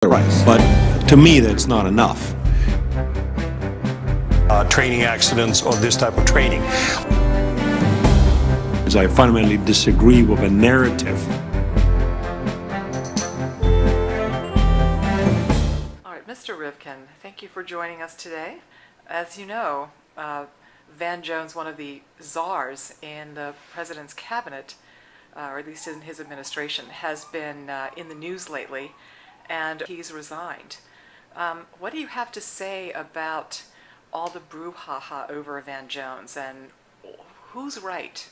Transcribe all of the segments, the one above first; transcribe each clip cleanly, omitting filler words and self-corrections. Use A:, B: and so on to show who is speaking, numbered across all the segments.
A: price. But to me, that's not enough.
B: Training accidents or this type of training.
A: As I fundamentally disagree with a narrative.
C: All right, Mr. Rivkin, thank you for joining us today. As you know, Van Jones, one of the czars in the president's cabinet, or at least in his administration, has been in the news lately, and he's resigned. What do you have to say about all the brouhaha over Van Jones, and who's right?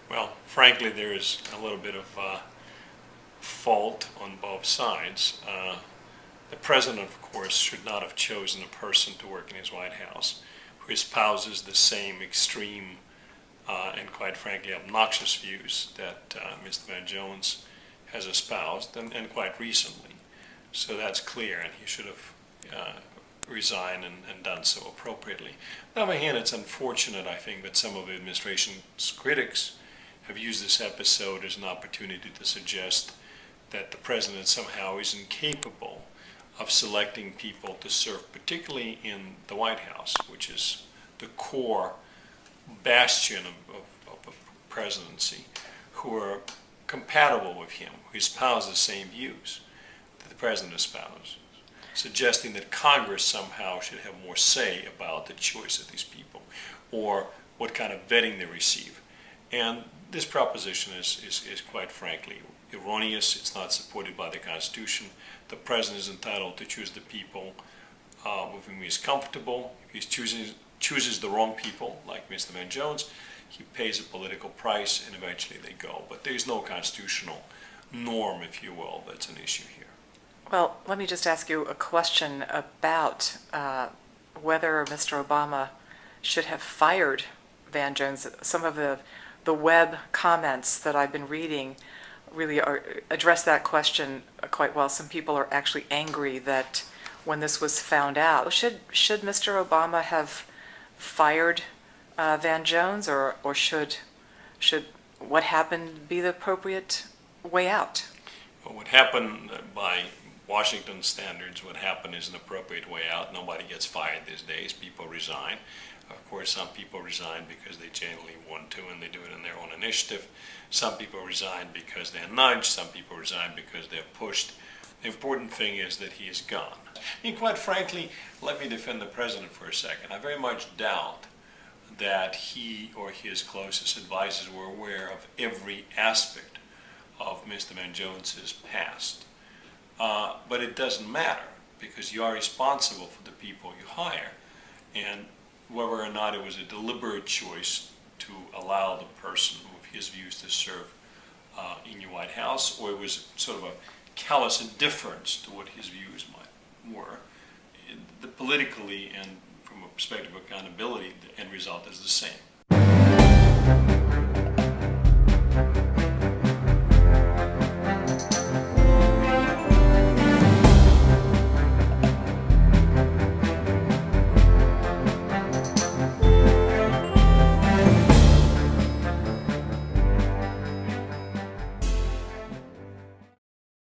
D: Well, frankly, there is a little bit of fault on both sides. The president, of course, should not have chosen a person to work in his White House who espouses the same extreme and, quite frankly, obnoxious views that Mr. Van Jones has espoused, and quite recently. So that's clear, and he should have resigned and done so appropriately. On the other hand, it's unfortunate, I think, that some of the administration's critics have used this episode as an opportunity to suggest that the president somehow is incapable of selecting people to serve, particularly in the White House, which is the core bastion of the presidency, who are compatible with him, who espouse the same views that the president espouses, suggesting that Congress somehow should have more say about the choice of these people or what kind of vetting they receive. And this proposition is quite frankly erroneous. It's not supported by the Constitution. The president is entitled to choose the people with whom he's comfortable. If he chooses the wrong people, like Mr. Van Jones, he pays a political price and eventually they go. But there's no constitutional norm, if you will, that's an issue here.
C: Well, let me just ask you a question about whether Mr. Obama should have fired Van Jones. Some of the web comments that I've been reading really address that question quite well. Some people are actually angry that when this was found out, should Mr. Obama have fired Van Jones, or should what happened be the appropriate way out?
D: Well, what happened by Washington standards, what happened is an appropriate way out. Nobody gets fired these days. People resign. Of course, some people resign because they genuinely want to and they do it in their own initiative. Some people resign because they're nudged. Some people resign because they're pushed. The important thing is that he is gone. And quite frankly, let me defend the president for a second. I very much doubt that he or his closest advisors were aware of every aspect of Mr. Van Jones's past. But it doesn't matter, because you are responsible for the people you hire, and whether or not it was a deliberate choice to allow the person with his views to serve in your White House, or it was sort of a callous indifference to what his views were, politically and from a perspective of accountability, the end result is the same.